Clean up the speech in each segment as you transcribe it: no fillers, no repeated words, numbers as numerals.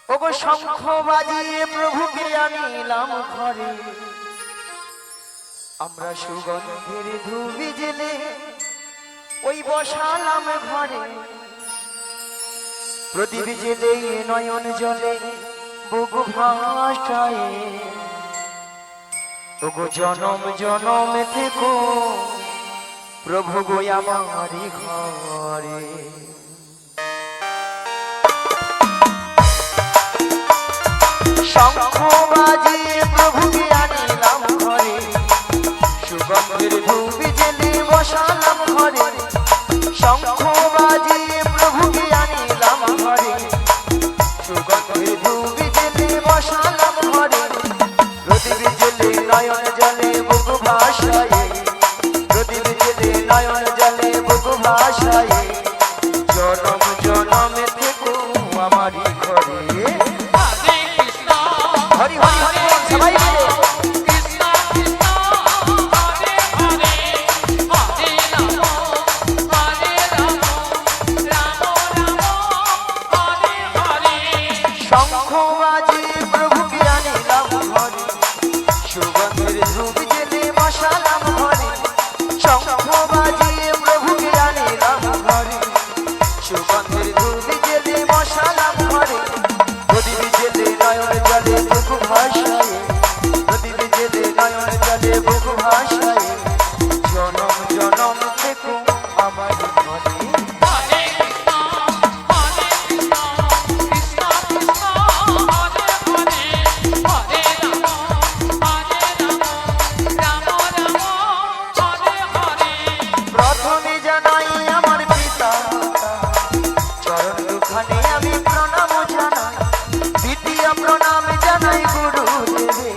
ওগো শঙ্খ বাজিয়ে প্রভুকে আনিলাম ঘরে, আমরা সুগন্ধের ধুবি জেলে ওই বসালাম ঘরে। প্রদীপ জেলে নয়ন জলে বুক ভাসায়, ওগো জনম জনম থেকো প্রভু গো আমারি ঘরে। শঙ্খ বাজিয়ে প্রভুকে আনিলাম ঘরে, সুগন্ধের ধুবি জেলে বসালাম ঘরে। শঙ্খ বাজিয়ে প্রভুকে আনিলাম ঘরে, সুগন্ধের ধুবি জেলে বসালাম ঘরে। প্রদীপ জেলে নয়ন জলে বুক ভাসায়, প্রদীপ জেলে নয়ন জলে বুক ভাসায়, জনম জনম থেকো আমারি ঘরে। হরি হরি হরি সবাই মিলে শঙ্খ বাজিয়ে প্রভুকে আনিলাম ঘরে, সুগন্ধের ধুবি জেলে বসালাম ঘরে। শঙ্খ বাজিয়ে প্রভুকে আনিলাম ঘরে, সুগন্ধের ধুবি জেলে বসালাম ঘরে। প্রদীপ জেলে নয়ন জলে বুক ভাসায়, প্রদীপ জেলে নয়ন জলে বুক ভাসায়, জনম জনম থেকো আমার ঘরে। প্রথমে জানাই আমার পিতা চরণ দুখানে আমি প্রণাম জানাই, দ্বিতীয় প্রণাম জানাই গুরু দেবে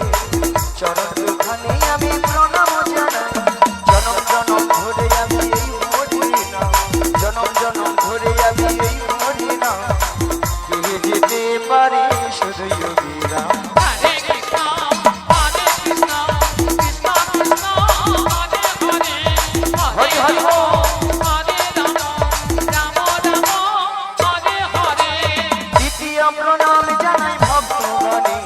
চরণ দুখানে আমি প্রণাম জানাই। জনম জনম ধরে আমি এই হরি নাম, জনম জনম ধরে আমি এই হরি নাম, কে যেতে পারে শুধু যোগী রাম। হরি হরি দ্বিতীয় প্রণাম জানাই ভক্তগণে,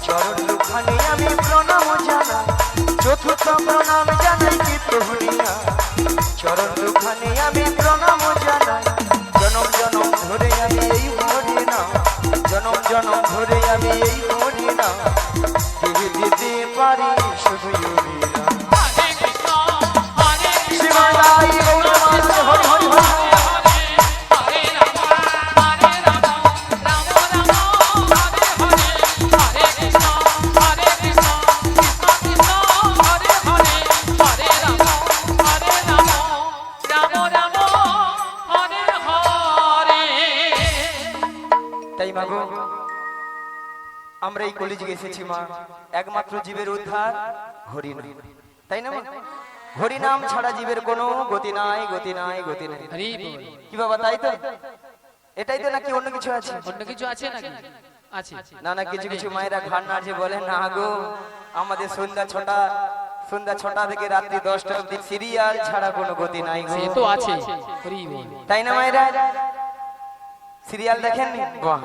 চরণ দুখানে আমি প্রণাম জানাই। চতুর্থ প্রণাম জানাই চিত্তহরিয়া, চরণ দুখানে আমি প্রণাম জানাই। জনম জনম ধরে আমি এই হরি নাম, জনম জনম ধরে আমি এই হরি নাম, কে যেতে পারি শুধু যোগী রাম। শিবায় গৌরমানন্দে হরি হরি হরি। তাই মাগো আমরা এই কলিযুগে এসেছি মা, একমাত্র জীবের উদ্ধার হরি নাম, তাই না মা? হরি নাম ছাড়া জীবের কোনো গতি নাই, গতি নাই, গতি নাই। কি বাবা তাই তো? এটাই তো নাকি অন্য কিছু আছে? অন্য কিছু আছে নাকি? আছে না না, কিছু কিছু মায়েরা ঘাড় নাড়ছে বলে না গো আমাদের সন্ধ্যা ছটা থেকে রাত্রি 10টা অবধি সিরিয়াল ছাড়া কোনো গতি নাই গো। সে তো আছে, হরি বল। তাই না মায়েরা? সিরিয়াল দেখেননি? বাহ।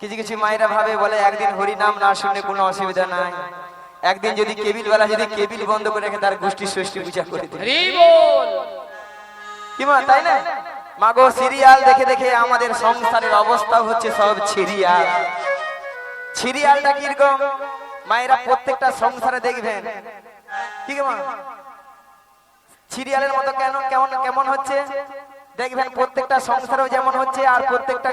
কিছু কিছু মায়েরা ভাবে বলে একদিন হরি নাম না শুনলে কোনো অসুবিধা নাই, একদিন যদি কেবিলওয়ালা যদি কেবিল বন্ধ করে রেখে তার গোষ্ঠী ষষ্ঠী পূজা করে দেয়। হরি বল। কি মা তাই না? মাগো সিরিয়াল দেখে দেখে আমাদের সংসারের অবস্থা হচ্ছে সব সিরিয়াল। সিরিয়ালটা কিরকম মায়েরা প্রত্যেকটা সংসারে দেখবেন, কি মা সিরিয়ালের মতো কেন কেমন কেমন হচ্ছে দেখবেন, প্রত্যেকটা সংসারেও যেমন হচ্ছে আর প্রত্যেকটা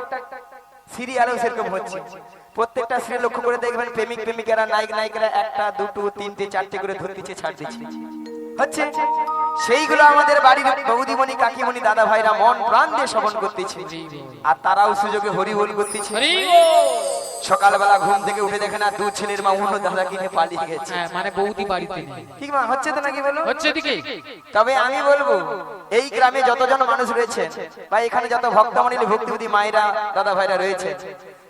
সিরিয়ালেও সেরকম হচ্ছে। প্রত্যেকটা সিরিয়াল লক্ষ্য করে দেখবেন প্রেমিক প্রেমিকারা নায়ক নায়িকারা একটা দুটো তিনটে চারটে করে ধরে দিচ্ছে ছাড় দিচ্ছে হচ্ছে। সেইগুলো আমাদের বাড়ির বৌদিমণি কাকিমণি দাদা ভাইরা মন প্রাণ দিয়ে শ্রবণ করতেছে, আর তারাও সুযোগে হরি হরি করতেছে। সকালবেলা ঘুম থেকে উঠে দেখে না দুধ ছেলের মা অন্য দাদা কিনে পালিয়ে গেছে, মানে বৌদি বাড়িতে নেই। ঠিক মা হচ্ছে তো নাকি বলো? হচ্ছে দিকে। তবে আমি বলবো এই গ্রামে যতজন মানুষ রয়েছে বা এখানে যত ভক্তমণ্ডলী ভক্তিবতী মায়েরা দাদা ভাইরা রয়েছে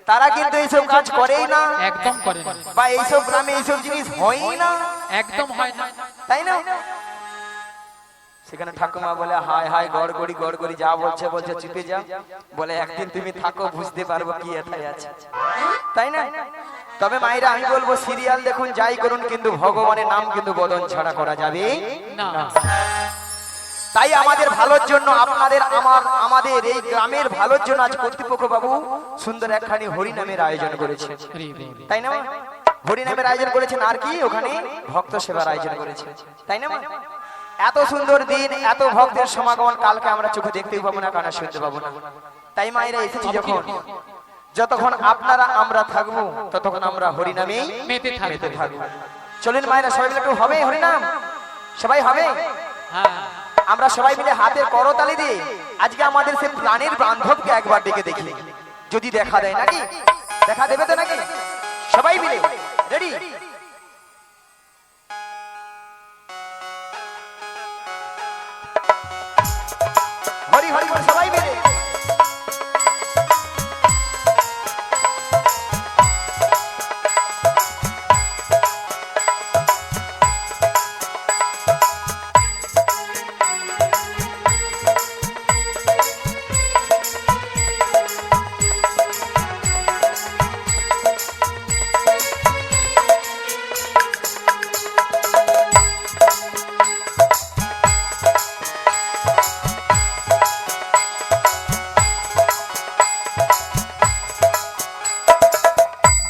তারা কিন্তু এইসব কাজ করেই না, একদম করে না, বা এইসব গ্রামে এইসব জিনিস হয়ই না, একদম হয় না, তাই না? সেখানে ঠাকুমা বলে হায় হায় গড়গড়ি গড়গড়ি যা বলছে বলছে চুপে যা, বলে একদিন তুমি থাকো বুঝতে পারবো কি এটাই আছে, তাই না? তবে মায়েরা আমি বলবো সিরিয়াল দেখুন যাই করুন কিন্তু ভগবানের নাম কিন্তু বদন ছাড়া করা যাবে না। তাই আমাদের ভালোর জন্য আপনাদের আমাদের এই গ্রামের ভালোর জন্য আজ কর্তৃপক্ষ বাবু সুন্দর একখানি হরিনামের আয়োজন করেছে, হরি বল। তাই না? হরিনামের আয়োজন করেছেন আর কি ওখানে ভক্ত সেবার আয়োজন করেছে, তাই না? এত সুন্দর দিন, এত ভক্তের সমাগম কালকে আমরা চোখে দেখতেই পাবো না, কানে শুনতে পাবো না। তাই মায়েরা এসেছি যখন, যতক্ষণ আপনারা আমরা থাকবো ততক্ষণ আমরা হরিনামেই মেতে মেতে থাকবে। থাকবো। চলুন মায়েরা সবাই মিলে একটু হবে হরিনাম, সবাই হবে। হ্যাঁ, আমরা সবাই মিলে হাতের করতালি দিয়ে আজকে আমাদের সে প্রাণের বান্ধবকে একবার ডেকে দেখি, যদি দেখা দেয় নাকি, দেখা দেবে তো নাকি? সবাই মিলে রেডি? হরি হরি বল সবাই মিলে।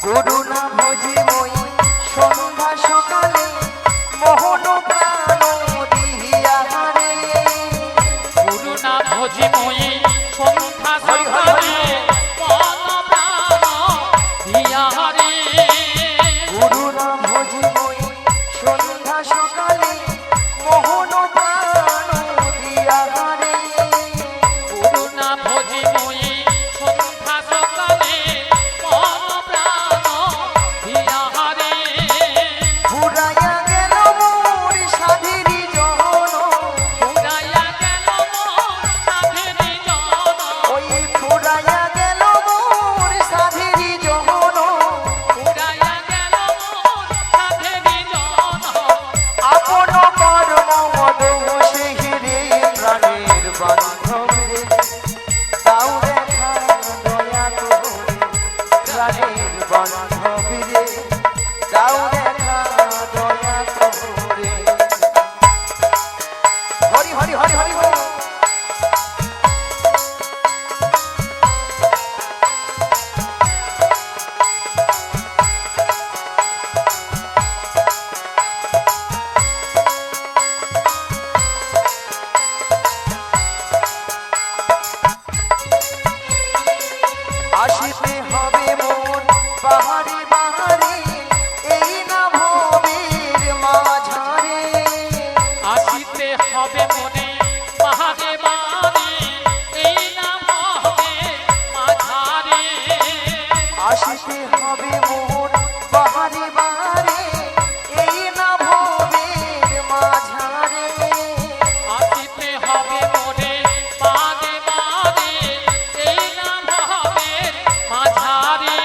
গুরু না ভজি মই সন্ধ্যা সকালে মোহন প্রাণ দিহিয়া রে। গুরু না ভজি মই সন্ধ্যা হরি হরি হরি। সকালে মন প্রাণ দিয়া রে। গুরু না ভজি মই সন্ধ্যা সকালে মোহন প্রাণ দিয়া রে। গুরু না ভজি মই সন্ধ্যা সকালে মন প্রাণ দিয়া রে। ফুরাইয়া গেল মোর সাধেরি জন, ফুরাইয়া গেল মোর সাধেরি জন। ওই ফুরাইয়া গেল মোর সাধেরি জন। ফুরাইয়া গেল মোর সাধেরি জন। আপন কর্ম মদ সেহিরে প্রাণের বান্ধব রে, তাও দেখা দয়া করে প্রাণের বান্ধব রে, তাও দেখা দয়া করে। হরি হরি হরি হরি বল। আসিতে হবে মন বাহারে বাহারে, এই না ভবের মাঝারে। আসিতে হবে মনে বাহারে বাহারে, এই না হবে মাঝারে। আসিতে হবে মন বাহারে বাহারে, এই না ভবের মাঝারে। আসিতে হবে মনে বাহারে বাহারে, এই না হবে মাঝারে।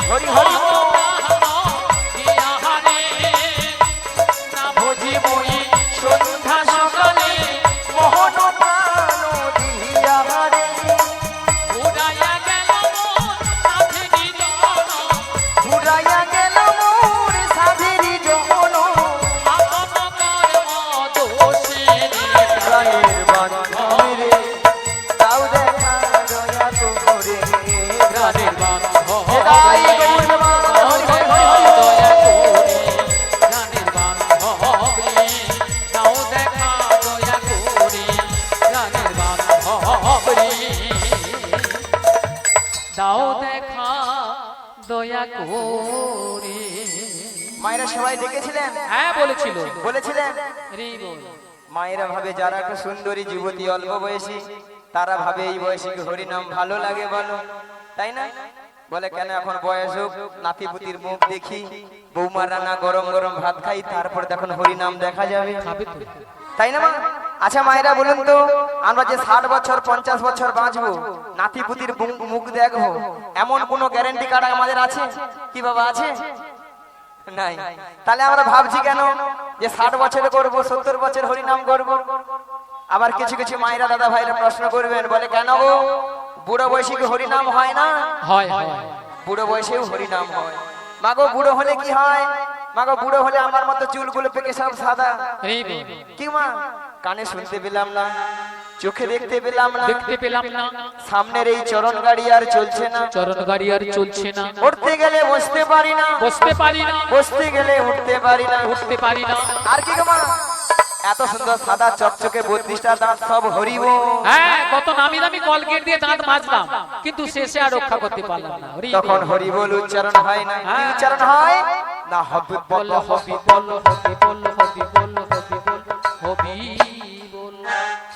হরি হরি না বুঝি বই সন্ধ্যা সকালে মোহন প্রাণ দিয়া রে উড়াইয়া গেল মন সাথী জন ঘুরাইয়া গেল মোর সাধেরি যখন আপন কর্ম দোষে গায়ের বান্ধবী রে তাও দেখা দয়া করে প্রাণের বান্ধব জয় গৌর মা, হরি হরি হরি হরি। দয়া করে প্রাণের বান্ধব দাও দেখা দয়া করে প্রাণের বান্ধব দাও দেখা দয়া করে। মায়েরা সবাই ডেকেছিলেন হ্যাঁ বলেছিল বলেছিলেন রে বল মায়েরা ভাবে যারা একটা সুন্দরী যুবতী অল্প বয়সী তারা ভাবে এই বয়সে কি হরিনাম ভালো লাগে বলো, তাই না? বলে কেন এখন বয়স হোক নাতিপুতির মুখ দেখি বৌমার রান্না গরম গরম ভাত খাই তারপর দেখুন হরিনাম দেখা যাবে, খাবে তো তাই না মা? আচ্ছা মায়েরা বলুন তো আমরা যে 60 বছর 50 বছর বাঁচবো নাতিপুতির মুখ দেখবো এমন কোনো গ্যারান্টি কার্ড আমাদের আছে কি বাবা, আছে? নাই। তাহলে আমরা ভাবছি কেন যে 60 বছরে করবো 70 বছর হরিনাম করব? আবার কিছু কিছু মায়েরা দাদা ভাইরা প্রশ্ন করবেন বলে কেন গো বুড়ো বয়সে কি হরিনাম হয় না? হয় হয় বুড়ো বয়সেও হরিনাম হয়। মাগো বুড়ো হলে কি হয়? মাগো বুড়ো হলে আমার মতো চুলগুলো পেকে সব সাদা, রে বল কি মা? কানে শুনতে পেলাম না, চোখে দেখতে পেলাম না, দেখতে পেলাম না সামনের এই চরণ গাড়ি আর চলছে না, চরণ গাড়ি আর চলছে না উঠতে গেলে বসতে পারি না, বসতে পারি না বসতে গেলে উঠতে পারি না, উঠতে পারি না আর কি গো মা? এত সুন্দর সাদা চকচকে 32টা দাঁত সব হরিব। হ্যাঁ কত নামি দামি কলগেট দিয়ে দাঁত মাজলাম কিন্তু শেষে আর রক্ষা করতে পারলাম না হরি তখন হরি বল উচ্চারণ হয় না, কি হ্যাঁ। উচ্চারণ হয় না? হবি বল হবি বল হবি বল হবি বল হবি বল হবি বল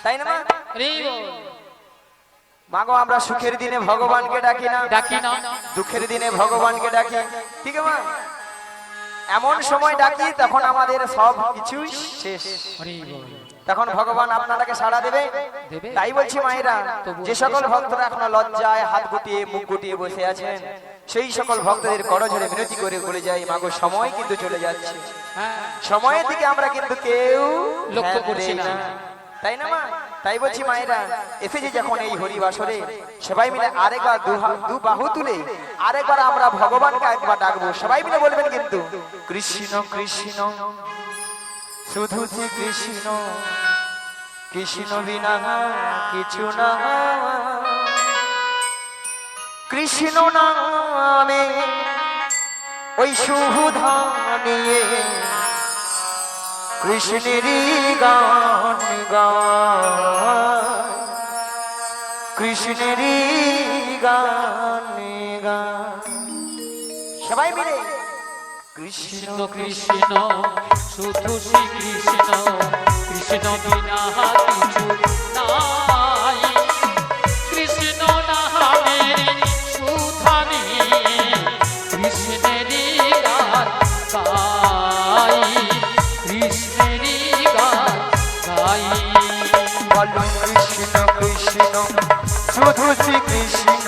তাই না মা? রে বল মাগো আমরা সুখের দিনে ভগবানকে ডাকি না, ডাকি না দুঃখের দিনে ভগবানকে ডাকি, ঠিক আছে মা? এমন সময় ডাকি তখন আমাদের সব কিছুই শেষ, হরি বল তখন ভগবান আপনাকে সাড়া দেবে। দেবে তাই বলছি মায়েরা যে সকল ভক্তরা এখনো লজ্জায় হাত গুটিয়ে মুখ গুটিয়ে বসে আছেন সেই সকল ভক্তদের করজোড়ে মিনতি করে বলে যাই মাগো সময় কিন্তু চলে যাচ্ছে, হ্যাঁ সময়ের দিকে আমরা কিন্তু কেউ লক্ষ্য ধ্যান করছি দেই না। তাই না মা? তাই বলছি মায়েরা এসেছে যখন এই হরিবাসরে সবাই মিলে আরেকবার দু বাহু তুলে আরেকবার আমরা ভগবানকে একবার ডাকবো, সবাই মিলে বলবেন কিন্তু কৃষ্ণ কৃষ্ণ শুধু শ্রী কৃষ্ণ, কৃষ্ণ বিনা কিছু না, কৃষ্ণ নামে ওই সুধা নিয়ে কৃষ্ণেরই গান গায়, কৃষ্ণেরই গান গায়, সবাই মিলে কৃষ্ণ কৃষ্ণ কৃষ্ণ শুধু শ্রী কৃষ্ণ কৃষ্ণ বিনা কিছু নাই কৃষ্ণ নামের সুধানে কৃষ্ণেরই গান গাই কৃষ্ণেরই গান গাই বলো কৃষ্ণ কৃষ্ণ শুধু শ্রী কৃষ্ণ,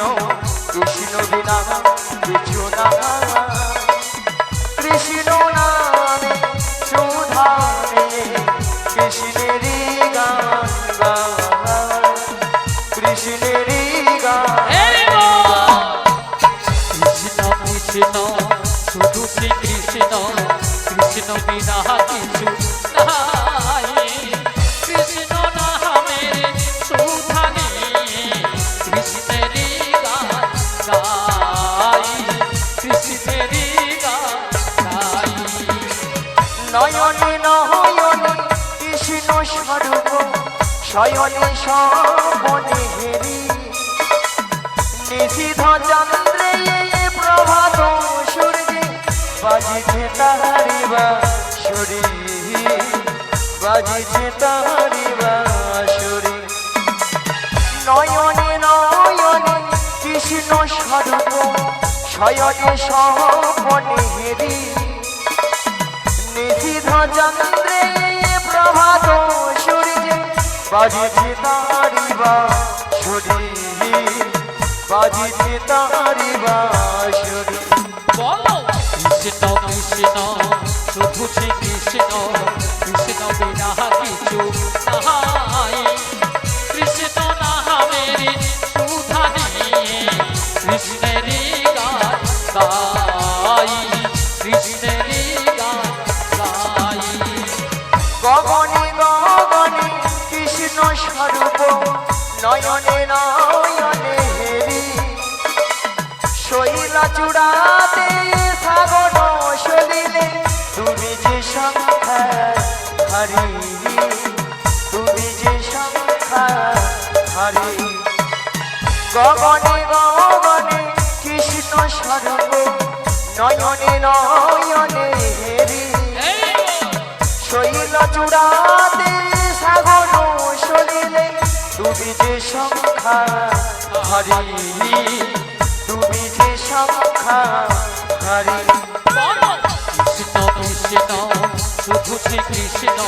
কৃষ্ণ বিনা কিছু না, কৃষ্ণ নামে সুধা নিয়ে কৃষ্ণেরই গান গায়, কৃষ্ণেরই গান কৃষ্ণ কৃষ্ণ শুধু শ্রী কৃষ্ণ কৃষ্ণ বিনা কিছু নাই কৃষ্ণ নামের সুধানে কৃষ্ণেরই গান গাই কৃষ্ণেরই গান গাই নয়নে নয়নে কৃষ্ণ স্বরূপ শয়নে স্বপনে হেরি নিশিধ চন্দ্রে প্রভাত সূর্যে বাজিছে তাহারি বাঁশরি, বাজিছে তাহারি বাঁশরি। নয়নে নয়নে কৃষ্ণ স্বরূপ শয়নে স্বপনে হেরি নিশিধ চন্দ্রে প্রভাত সূর্যে বাজিছে তাহারি বাঁশরি, বাজিছে তাহারি বাঁশরি। বলো কৃষ্ণ কৃষ্ণ শুধু শ্রী কৃষ্ণ কৃষ্ণ বিনা কিছু নাই কৃষ্ণ নামের সুধা নিয়ে কৃষ্ণেরই গান গাই কৃষ্ণেরই গান গাই গগনে গগনে কৃষ্ণ স্বরূপ নয়নে নয়নে হেরি শৈলা চূড়াতে সাগর সলিলে তুমি যে সংখ্যা হারি তুমি যে সংখ্যা হারি গগনে গগনে কৃষ্ণ স্বরূপ নয়নে নয়নে হেরি শৈল চূড়াতে সাগর সলিলে তুমি যে সংখ্যা হারি তুমি যে সংখ্যা হারি কৃষ্ণ কৃষ্ণ শুধু শ্রী কৃষ্ণ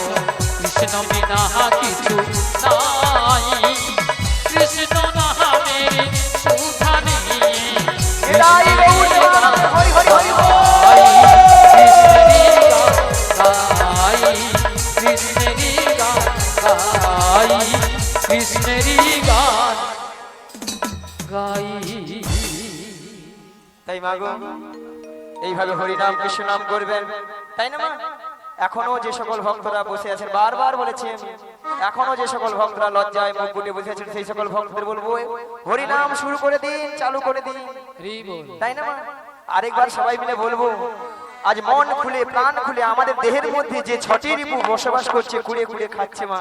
কৃষ্ণ বিনা কিছু নাই কৃষ্ণ নামের সুধা নিয়ে এরাই গৌর নিগম, হরি হরি হরি বল। কৃষ্ণেরই গান গাই কৃষ্ণেরই গান গাই তাই মাগো এইভাবে হরিনাম কৃষ্ণ নাম করবেন, তাই না মা? এখনো যে সকল ভক্তরা বসে আছেন, বারবার বলেছেন, এখনো যে সকল ভক্তরা লজ্জায় মুখ ফুটে বসে আছেন, সেই সকল ভক্তদের বলবো হরিনাম শুরু করে দিন, চালু করে দিন, হরি বল তাই না মা? আরেকবার সবাই মিলে বলবো, আজ মন খুলে প্রাণ খুলে আমাদের দেহের মধ্যে যে ছটি রিপু বসবাস করছে, কুড়ে কুড়ে খাচ্ছে মা,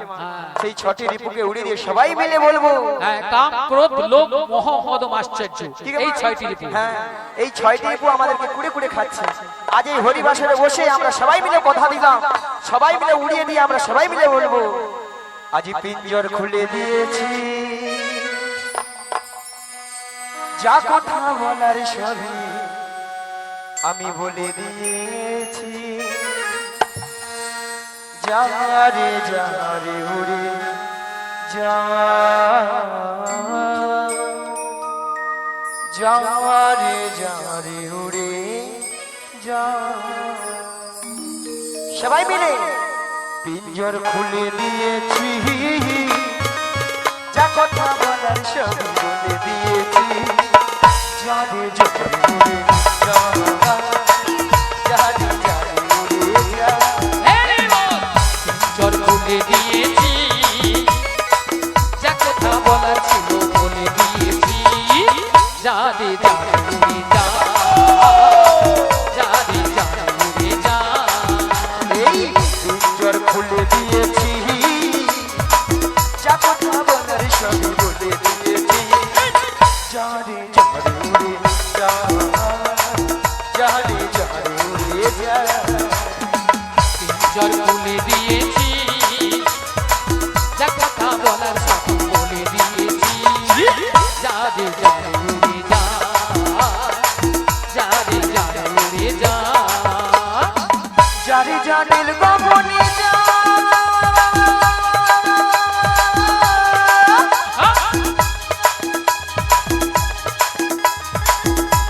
সেই ছটি রিপুকে উড়িয়ে দিয়ে সবাই মিলে বলবো হ্যাঁ, কাম ক্রোধ লোভ মোহ মদ আশ্চর্য ঠিক আছে এই মা? ছয়টি রিপু হ্যাঁ, এই ছয়টি রিপু আমাদেরকে কুড়ে কুড়ে খাচ্ছে। আজ এই হরিবাসরে বসে আমরা সবাই মিলে কথা দিলাম, সবাই মিলে উড়িয়ে দিয়ে আমরা সবাই মিলে বলবো আজ পিঞ্জর খুলে দিয়েছি, যা কথা বলার সবই আমি বলে দিয়েছি, যারে যারে উড়ে যা, যারে যারে উড়ে যা, সবাই মিলে পিঞ্জর খুলে দিয়েছি, যা কথা বলার সব বলে দিয়েছি, যারে যারে উড়ে যা, যারে যারে উড়ে যা। চর বলে দিয়েছি, যা কথা বলার ছিল বলে দিয়েছি, যারে যারে উড়ে যা, যারে যারে উড়ে যা। এই পিঞ্জর খুলে দিয়েছি, যা কথা বলার সব বলে দিয়েছি, যারে যারে উড়ে যা, যারে যারে উড়ে যা। চর বলে দিয়েছি, যা কথা বলার সব বলে দিয়েছি, যারে যারে উড়ে যা, যারে যারে উড়ে যা। যারে জানিল গগনে যা,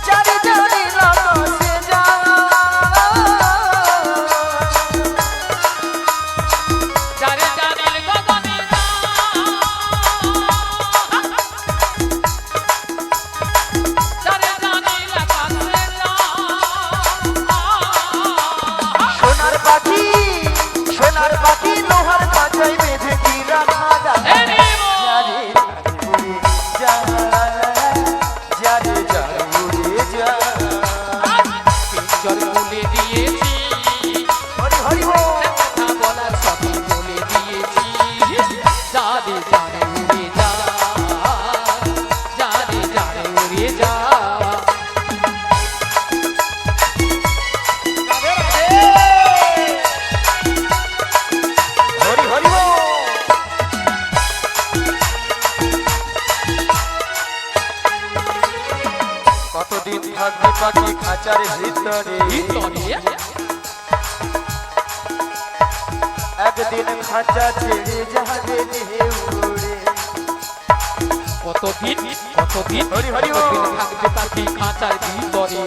যারে জানিল আকাশে যা, যারে জানিল গগনে যা, যারে জানিল আকাশে যা। সোনার পাখি, সোনার পাখি লোহার কাঁচাই বেঁধে কি রাখা যায়, যারে উড়ে যা, যারে যারে উড়ে যা। পিঞ্জর বলে দিয়েছি, হরি হরি বল। কথা বলার সবই বলে দিয়েছি, যারে যারে উড়ে যা, যারে যারে উড়ে যা। হরি হরি বল। কতদিন থাকবে পাখি খাঁচার ভিতরে, ভিতরে একদিন খাঁচা ছেড়ে যাবে ঢেউ উড়ে। কতদিন কতদিন হরি হরি বল। কতদিন থাকবে পাখি খাঁচার ভিতরে,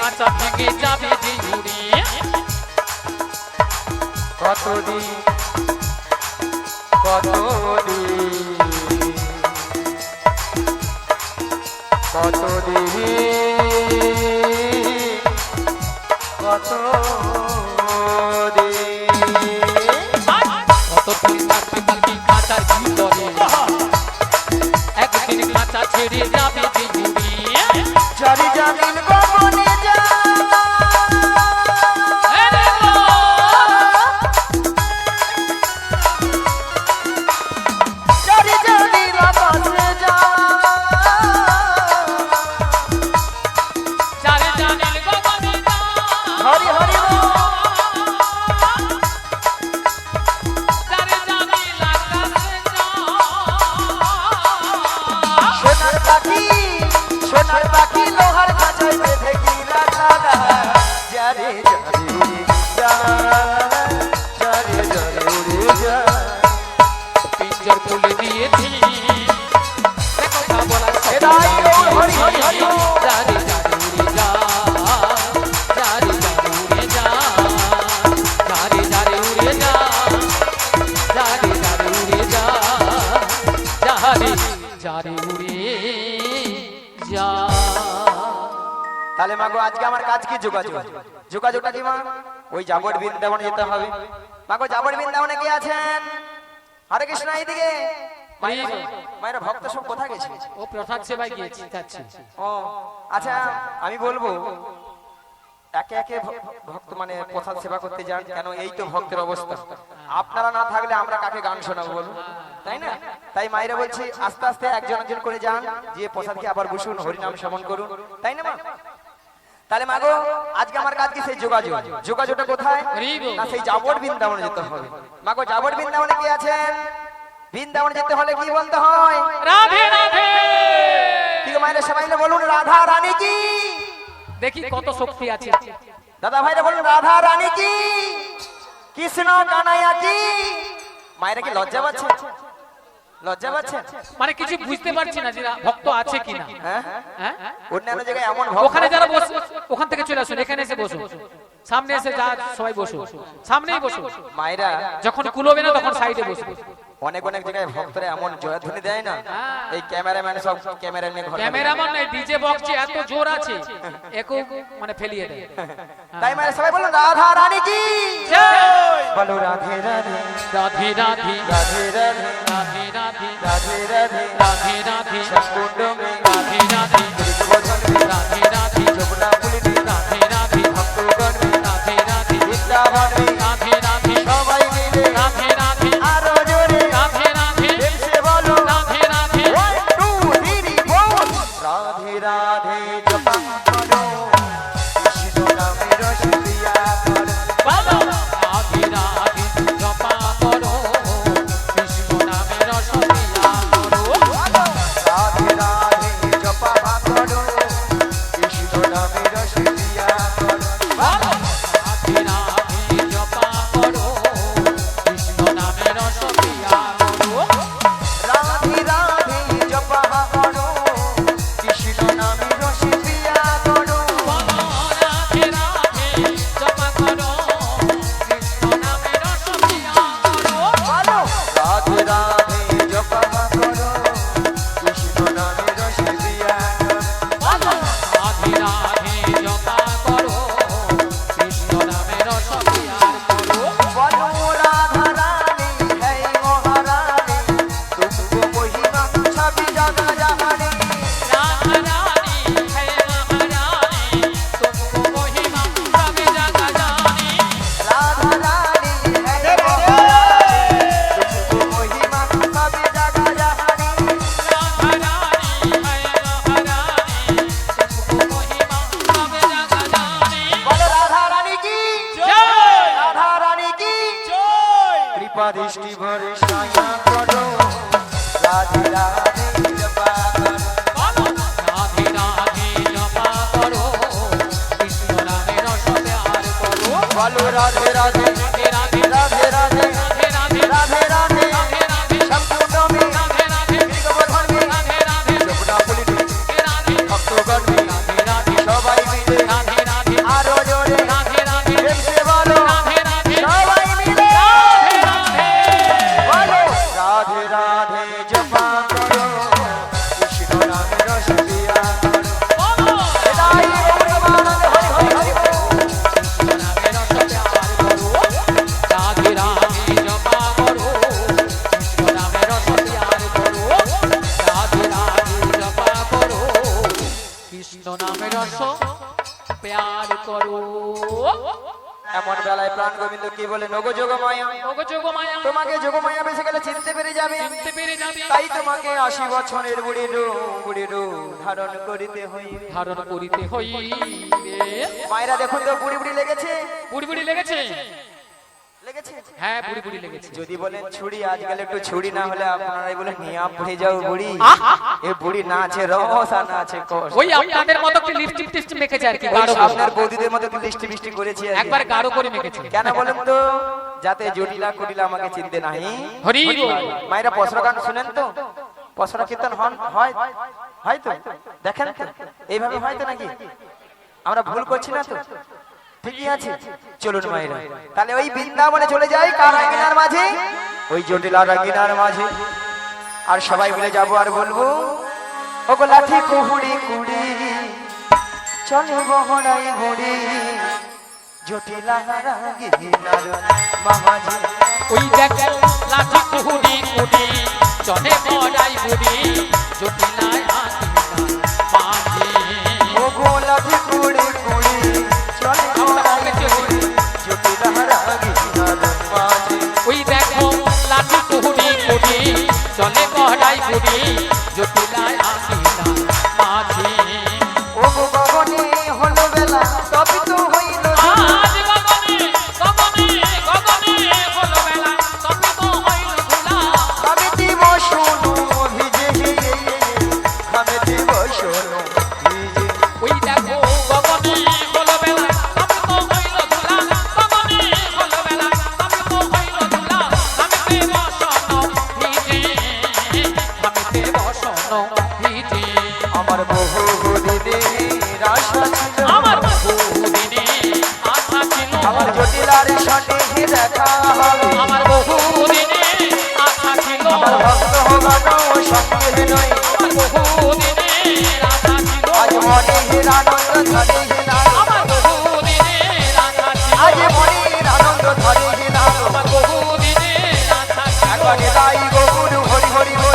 খাঁচা ভেঙে যাবে যে উড়ে কতদিন কতদিন কতদিন কতদিন থাকবে পাখি খাঁচার ভিতরে একদিন খাঁচা ছেড়ে যাবে যে উড়ে চারি জামিন গোপনে যা চারি জামিন গোপনে যা চারে জানিল গগনে যা হরি হরি বল। চারে জানিল আকাশে যা সোনার পাখি লোহার খাঁচায় বেঁধে কি রাখা যারে যারে উড়ে যা যারে যারে উড়ে যা পিঞ্জর খুলে দিয়েছি কথা বলার এদাই হরি হরি হরি যারে যারে উড়ে যা যারে যারে উড়ে যা যারে যারে উড়ে যা যারে যারে উড়ে যা যারে যারে উড়ে যা তাহলে মাগো আজকে আমার কাজ কি যোগাযোগটা কি মা ওই যাবট বৃন্দাবনে যেতে হবে মাগো যাবট বৃন্দাবনে কে আছেন হরে কৃষ্ণ এইদিকে মায়ের ভক্ত সব কোথায় গেছে ও প্রসাদ সেবায় গিয়েছি যাচ্ছি ও আচ্ছা আমি বলবো একে একে ভক্ত মানে প্রসাদ সেবা করতে যান কেন এই তো ভক্তের অবস্থা আপনারা না থাকলে আমরা কাকে গান শোনাবো বলুন তাই না তাই মায়েরা বলছি আস্তে আস্তে একজন একজন করে যান যে প্রসাদকে আবার বসুন হরিনাম শ্রবণ করুন তাই না মা তাহলে মাগো আজকে আমার কাজ কি সেই যোগাযোগটা কোথায় না সেই যাবট বৃন্দাবনে যেতে হবে মাগো যাবট বৃন্দাবনে কে আছেন বৃন্দাবনে যেতে হলে কি বলতে হয় রাধে রাধে কি গো মায়েরা সবাই মিলে বলুন রাধা রানী কি দেখি কত শক্তি আছে দাদা ভাইরা বলুন রাধা রানী কি কৃষ্ণ কানাইয়া কি মায়েরা কি লজ্জা পাচ্ছে মানে কিছু বুঝতে পারছি না যে ভক্ত আছে কিনা হ্যাঁ হ্যাঁ অন্যান্য জায়গায় এমন ভক্ত ওখানে যারা বসে ওখান থেকে চলে আসুন এখানে এসে বসুন সামনে এসে যা সবাই বসুন সামনেই বসুন মায়েরা যখন কুলোবে না তখন সাইডে বসুন অনেক জায়গায় ভক্তরা এমন জয়ধ্বনি দেয় না এই ক্যামেরাম্যান সব ক্যামেরা নিয়ে ঘরে ক্যামেরাম্যান নাই ডিজে বক্সে এত জোর আছে একও মানে ফেলিয়ে দেয় তাই মায়েরা সবাই বলুন রাধা রানী কি জয় বলো রাধে রাধে রাধে রাধে রাধে রাধে রাধে রাধে রাধে রাধে রাধে রাধে সকুণ্ড মে রাধে রাধে বচন মে রাধে রাধে যমুনা পুলিনে রাধে রাধে ভক্তগণ মে রাধে রাধে বৃন্দাবন মে রাধে রাধে সবাই মিলে রাধে রাধে আরো জোরে রাধে রাধে সে বলো রাধে রাধে 1 2 3 4 রাধে রাধে জপা করো কৃষ্ণ নামে রস দিয়া করো বলো রাধে রাধে জপা করো কৃষ্ণ নামে রস দিয়া করো রাধে রাধে জপা করো কৃষ্ণ নামে রস দিয়া করো বলো রাধে রাধে জপা করো কৃষ্ণ নামে রস দিয়া করো রাধে রাধে জপা করো কৃষ্ণ নামে রস দিয়া করো বলো রাধে রাধে জপা করো কৃষ্ণ নামে রস দিয়া করো বলো রাধে রাধে জপা করো কৃষ্ণ নামে রস দিয়া করো বলো রাধে রাধে জপা করো কৃষ্ণ নামে রস দিয়া করো বলো রাধা রানী है महारानी तुमको महिमा छवि जगा जहानी राधा रानी है महारानी तुमको महिमा सब जगह जानी राधा रानी है महारानी तुमको महिमा छवि जगा जहानी राधा रानी है महारानी तुमको महिमा सब जगह जानी बोलो राधा रानी की जय राधा रानी की जय कृपा दृष्टि भरे साया करो राधे राधे जपा करो बोलो राधे राधे जपा करो कृष्ण नामे रस प्यार करो बोलो राधे राधे राधे राधे राधे राधे राधे राधे राधे राधे राधे राधे संपूर्ण में राधे राधे गिरिगोवर्धन में राधे राधे যমুনা পুলিনে राधे ভক্তগণ में राधे राधे সবাই মিলে राधे राधे কৃষ্ণ নামে রস প্যার করো। এমন বেলায় প্রাণ গোবিন্দ কি বলে, নগো যোগমায়া, ওগো যোগমায়া, তোমাকে যোগমায়া বেসে গেলে চিনতে পেরে যাবে, চিনতে পেরে যাবে, তাই তোমাকে 80 বছরের বুড়ি রূপ ধারণ করিতে হইবে। ধারণ করিতে হইবে। মায়েরা দেখুন তো, বুড়ি বুড়ি লেগেছে, বুড়ি বুড়ি লেগেছে, লেগেছে। হ্যাঁ বুড়ি বুড়ি লেগেছে। যদি বলেন ছুরি, আজকাল একটু ছুরি না হলে আপনারাই বলে নিয়া পড়ে যাও বুড়ি। এ বুড়ি না আছে রস আর না আছে কষ। ওই আপনাদের মতো একটু লিপস্টিক টিপস্টিক মেখেছে আর কি, ওই গাঢ় করে। আপনার বৌদিদের মতো একটু লিস্টি মিষ্টি করেছি আর কি। একবার গাঢ় করে মেখেছে। কেন বলেন তো, যাতে জটিলা কুটিলা আমাকে চিনতে নাই। হরি বল। মায়েরা পসরা গান শুনেন তো, পসরা কীর্তন হয় হয় তো, দেখেন তো এইভাবে হয় তো নাকি? আমরা ভুল করছি না তো? ঠিকই আছে। চলুন মায়েরা, তাহলে ওই বৃন্দাবনে চলে যাই, কার আঙ্গিনার মাঝে, ওই জটিলা আঙ্গিনার মাঝে। আর সবাই মিলে যাব আর বলবো, ওগো লাঠি কুহুড়ি কুড়ি চলে বহরাই গুড়ি, জটিলা আঙ্গিনার মাঝে। ওই দেখো লাঠি কুহুড়ি কুড়ি চলে বড়াই বুড়ি, জটিলায় আঙ্গিনার মাঝে। ওগো লাঠি কুড়ি কুড়ি চলে বহরাই গুড়ি, জটিলা আঙ্গিনার মাঝে। ওই দেখো লাঠি কুহুড়ি কুড়ি চলে বড়াই বুড়ি, জটিলায় আঙ্গিনার মাঝে। ওগো গগনে হলো বেলা, তবে তো হইল আজ গগনে গগনে গগনে হলো বেলা, তবে তো হইল ধুলা। খাবে দিব শোনো ভিজে, খাবে দিব শোনো ভিজে। ওই দেখো গগনে হলো বেলা, তবে তো হইল ধুলা। গগনে হলো বেলা, তবে তো হইল ধুলা। খামিতে বসনো ভিজে, খামিতে বসনো ভিজে। আমার বহু দিনের আশা ছিল, আমার বহুদিনে আশা ছিল, আমার জটিলার সাথে দেখা হবে, আমার বহুদিনে আশা ছিল, আমার ভক্ত হবানো সঙ্গে নয়। আমার বহুদিনে আশা ছিল, আজ মনের আনন্দ ধরে হিলাল, আমার বহুদিনে আশা ছিল, আজ মনের আনন্দ ধরে হিলাল। আমার বহুদিনে আশা ছিল। একবার গাই গো গুরু হরি হরি হরি।